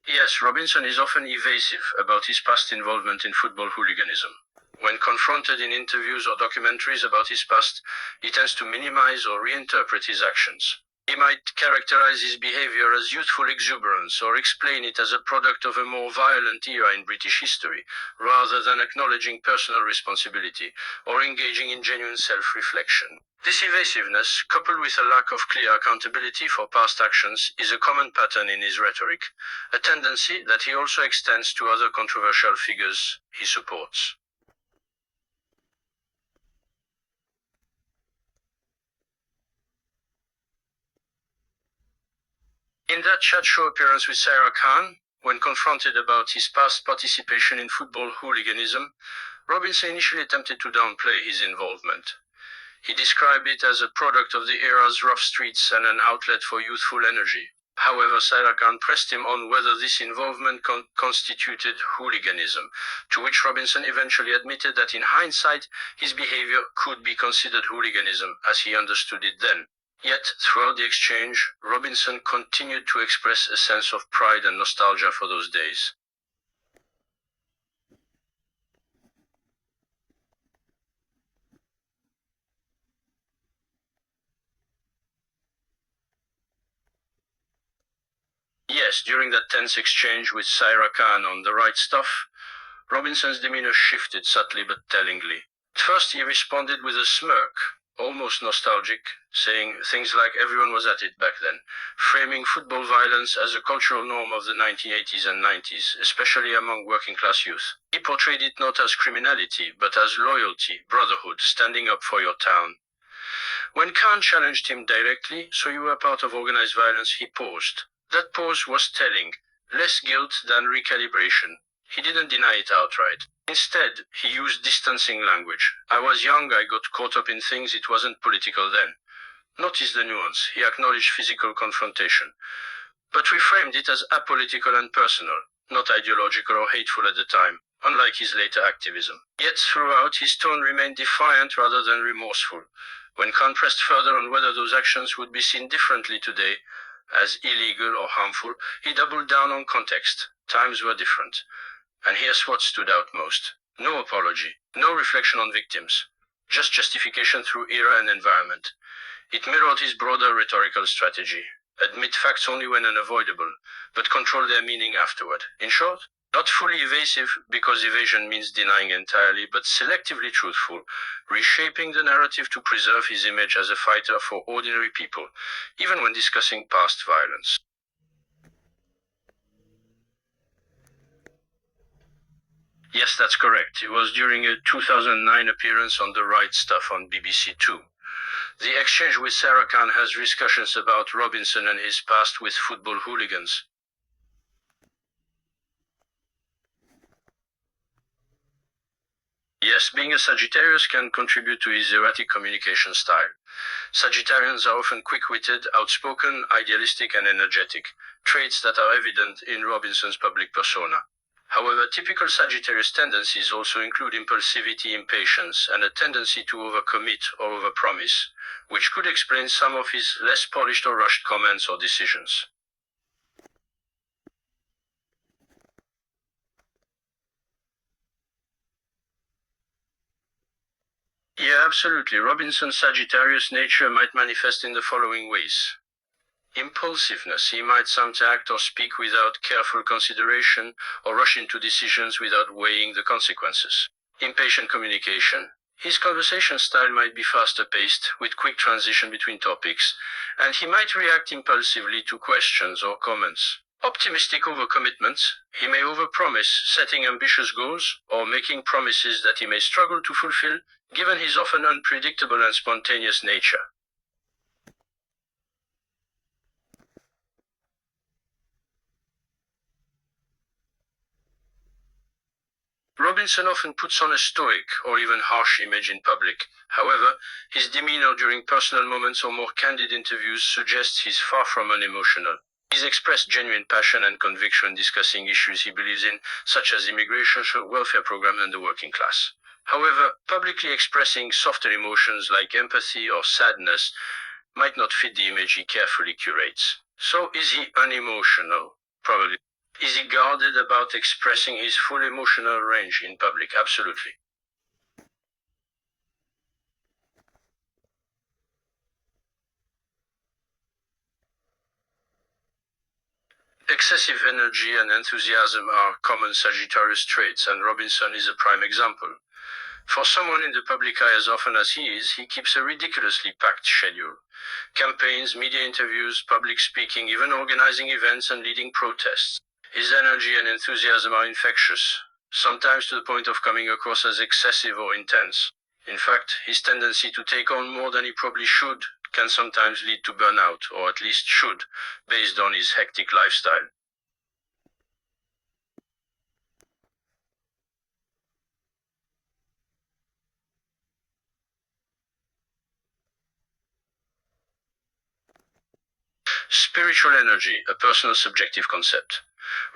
Yes, Robinson is often evasive about his past involvement in football hooliganism. When confronted in interviews or documentaries about his past, he tends to minimize or reinterpret his actions. He might characterize his behavior as youthful exuberance or explain it as a product of a more violent era in British history, rather than acknowledging personal responsibility or engaging in genuine self-reflection. This evasiveness, coupled with a lack of clear accountability for past actions, is a common pattern in his rhetoric, a tendency that he also extends to other controversial figures he supports. In that chat show appearance with Sarah Khan, when confronted about his past participation in football hooliganism, Robinson initially attempted to downplay his involvement. He described it as a product of the era's rough streets and an outlet for youthful energy. However, Sarah Khan pressed him on whether this involvement constituted hooliganism, to which Robinson eventually admitted that in hindsight, his behavior could be considered hooliganism as he understood it then. Yet, throughout the exchange, Robinson continued to express a sense of pride and nostalgia for those days. Yes, during that tense exchange with Sarah Khan on The Right Stuff, Robinson's demeanor shifted subtly but tellingly. At first he responded with a smirk, almost nostalgic, saying things like everyone was at it back then, framing football violence as a cultural norm of the 1980s and 90s, especially among working-class youth. He portrayed it not as criminality, but as loyalty, brotherhood, standing up for your town. When Khan challenged him directly, "So you were part of organized violence," he paused. That pause was telling, less guilt than recalibration. He didn't deny it outright. Instead, he used distancing language. "I was young, I got caught up in things, it wasn't political then." Notice the nuance. He acknowledged physical confrontation, but reframed it as apolitical and personal, not ideological or hateful at the time, unlike his later activism. Yet throughout, his tone remained defiant rather than remorseful. When Khan pressed further on whether those actions would be seen differently today, as illegal or harmful, he doubled down on context. Times were different. And here's what stood out most. No apology, no reflection on victims, just justification through era and environment. It mirrored his broader rhetorical strategy. Admit facts only when unavoidable, but control their meaning afterward. In short, not fully evasive, because evasion means denying entirely, but selectively truthful, reshaping the narrative to preserve his image as a fighter for ordinary people, even when discussing past violence. Yes, that's correct. It was during a 2009 appearance on The Right Stuff on BBC Two. The exchange with Sarah Khan has discussions about Robinson and his past with football hooligans. Yes, being a Sagittarius can contribute to his erratic communication style. Sagittarians are often quick-witted, outspoken, idealistic, and energetic, traits that are evident in Robinson's public persona. However, typical Sagittarius tendencies also include impulsivity, impatience, and a tendency to overcommit or overpromise, which could explain some of his less polished or rushed comments or decisions. Yeah, absolutely. Robinson's Sagittarius nature might manifest in the following ways. Impulsiveness. He might sometimes act or speak without careful consideration, or rush into decisions without weighing the consequences. Impatient communication. His conversation style might be faster paced, with quick transition between topics, and he might react impulsively to questions or comments. Optimistic overcommitments. He may overpromise, setting ambitious goals, or making promises that he may struggle to fulfill, given his often unpredictable and spontaneous nature. Robinson often puts on a stoic or even harsh image in public. However, his demeanor during personal moments or more candid interviews suggests he's far from unemotional. He's expressed genuine passion and conviction discussing issues he believes in, such as immigration, social welfare program, and the working class. However, publicly expressing softer emotions like empathy or sadness might not fit the image he carefully curates. So is he unemotional? Probably. Is he guarded about expressing his full emotional range in public? Absolutely. Excessive energy and enthusiasm are common Sagittarius traits, and Robinson is a prime example. For someone in the public eye as often as he is, he keeps a ridiculously packed schedule. Campaigns, media interviews, public speaking, even organizing events and leading protests. His energy and enthusiasm are infectious, sometimes to the point of coming across as excessive or intense. In fact, his tendency to take on more than he probably should can sometimes lead to burnout, or at least should, based on his hectic lifestyle. Spiritual energy, a personal subjective concept.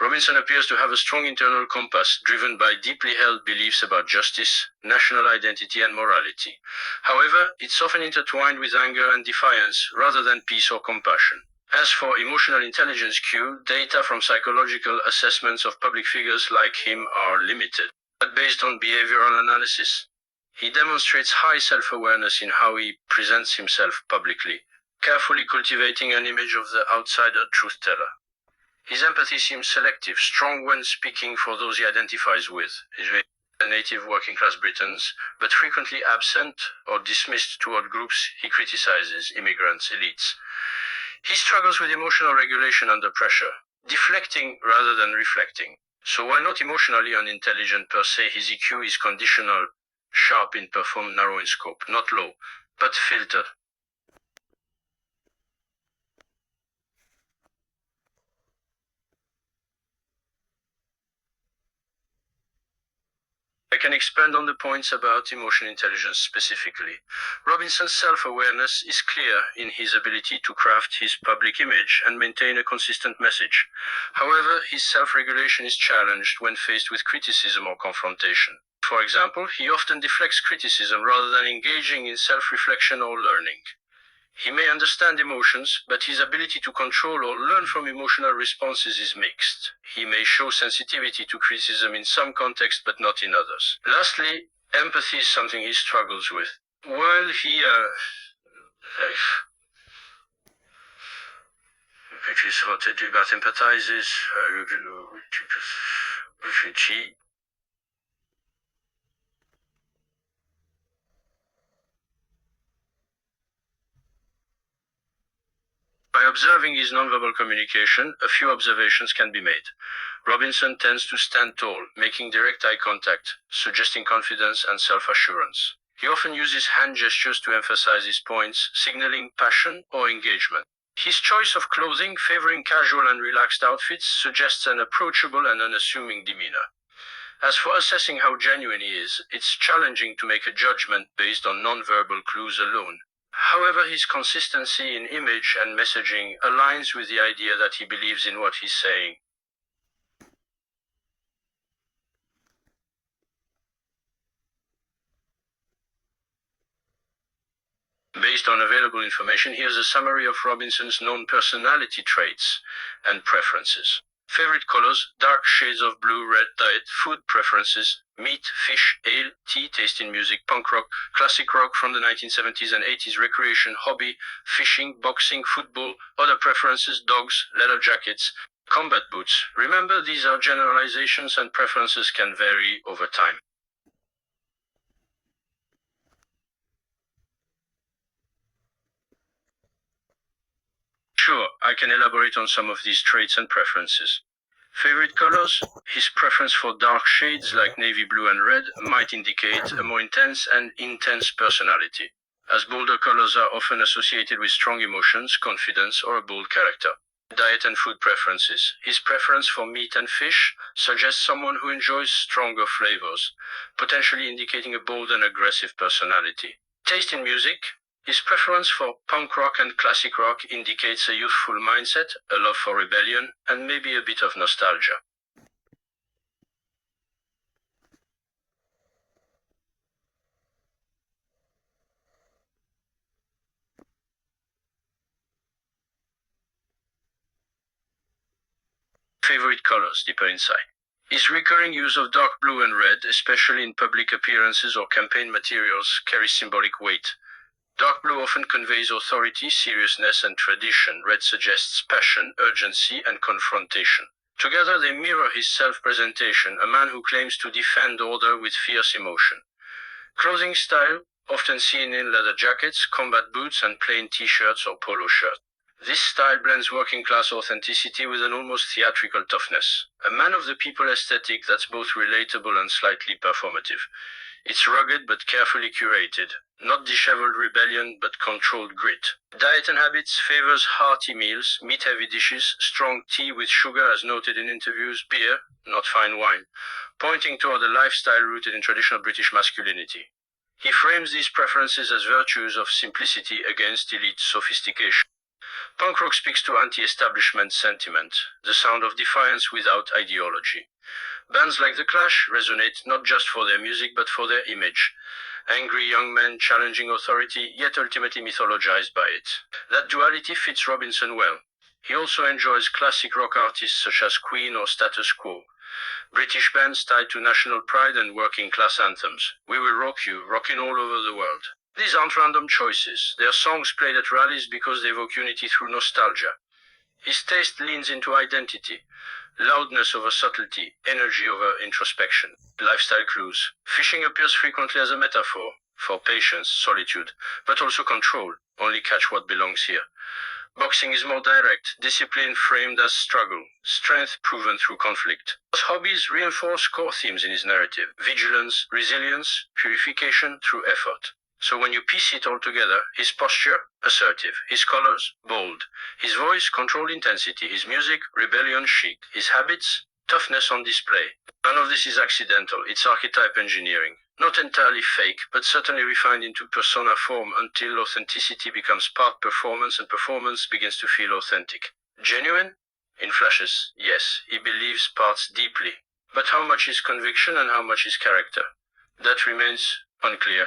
Robinson appears to have a strong internal compass driven by deeply held beliefs about justice, national identity, and morality. However, it's often intertwined with anger and defiance rather than peace or compassion. As for emotional intelligence Q, data from psychological assessments of public figures like him are limited, but based on behavioral analysis. He demonstrates high self-awareness in how he presents himself publicly, carefully cultivating an image of the outsider truth-teller. His empathy seems selective, strong when speaking for those he identifies with, the native working-class Britons, but frequently absent or dismissed toward groups he criticizes, immigrants, elites. He struggles with emotional regulation under pressure, deflecting rather than reflecting. So while not emotionally unintelligent per se, his EQ is conditional, sharp in perform, narrow in scope, not low, but filtered. I can expand on the points about emotional intelligence specifically. Robinson's self-awareness is clear in his ability to craft his public image and maintain a consistent message. However, his self-regulation is challenged when faced with criticism or confrontation. For example, he often deflects criticism rather than engaging in self-reflection or learning. He may understand emotions, but his ability to control or learn from emotional responses is mixed. He may show sensitivity to criticism in some contexts, but not in others. Lastly, empathy is something he struggles with. While he, which is what to do about empathizes, refugee. By observing his nonverbal communication, a few observations can be made. Robinson tends to stand tall, making direct eye contact, suggesting confidence and self-assurance. He often uses hand gestures to emphasize his points, signaling passion or engagement. His choice of clothing, favoring casual and relaxed outfits, suggests an approachable and unassuming demeanor. As for assessing how genuine he is, it's challenging to make a judgment based on nonverbal clues alone. However, his consistency in image and messaging aligns with the idea that he believes in what he's saying. Based on available information, here's a summary of Robinson's known personality traits and preferences. Favorite colors, dark shades of blue, red, diet, food preferences, meat, fish, ale, tea, taste in music, punk rock, classic rock from the 1970s and 80s, recreation, hobby, fishing, boxing, football, other preferences, dogs, leather jackets, combat boots. Remember, these are generalizations and preferences can vary over time. Sure, I can elaborate on some of these traits and preferences. Favorite colors? His preference for dark shades like navy blue and red might indicate a more intense and intense personality, as bolder colors are often associated with strong emotions, confidence, or a bold character. Diet and food preferences. His preference for meat and fish suggests someone who enjoys stronger flavors, potentially indicating a bold and aggressive personality. Taste in music. His preference for punk rock and classic rock indicates a youthful mindset, a love for rebellion, and maybe a bit of nostalgia. favorite colors deeper inside. His recurring use of dark blue and red, especially in public appearances or campaign materials, carries symbolic weight. Dark blue often conveys authority, seriousness, and tradition. Red suggests passion, urgency, and confrontation. Together they mirror his self-presentation, a man who claims to defend order with fierce emotion. Clothing style, often seen in leather jackets, combat boots, and plain t-shirts or polo shirts. This style blends working-class authenticity with an almost theatrical toughness. A man of the people aesthetic that's both relatable and slightly performative. It's rugged but carefully curated. Not disheveled rebellion, but controlled grit. Diet and habits favors hearty meals, meat-heavy dishes, strong tea with sugar as noted in interviews, beer, not fine wine, pointing toward a lifestyle rooted in traditional British masculinity. He frames these preferences as virtues of simplicity against elite sophistication. Punk rock speaks to anti-establishment sentiment, the sound of defiance without ideology. Bands like The Clash resonate not just for their music but for their image. Angry young men challenging authority, yet ultimately mythologized by it. That duality fits Robinson well. He also enjoys classic rock artists such as Queen or Status Quo. British bands tied to national pride and working-class anthems. We Will Rock You, rocking all over the world. These aren't random choices. They are songs played at rallies because they evoke unity through nostalgia. His taste leans into identity. Loudness over subtlety, energy over introspection. Lifestyle clues. Fishing appears frequently as a metaphor for patience, solitude, but also control. Only catch what belongs here. Boxing is more direct, discipline framed as struggle, strength proven through conflict. His hobbies reinforce core themes in his narrative: vigilance, resilience, purification through effort. So when you piece it all together, his posture, assertive, his colors, bold, his voice, controlled intensity, his music, rebellion, chic, his habits, toughness on display. None of this is accidental, it's archetype engineering. Not entirely fake, but certainly refined into persona form until authenticity becomes part performance and performance begins to feel authentic. Genuine? In flashes, yes, he believes parts deeply. But how much is conviction and how much is character? That remains unclear.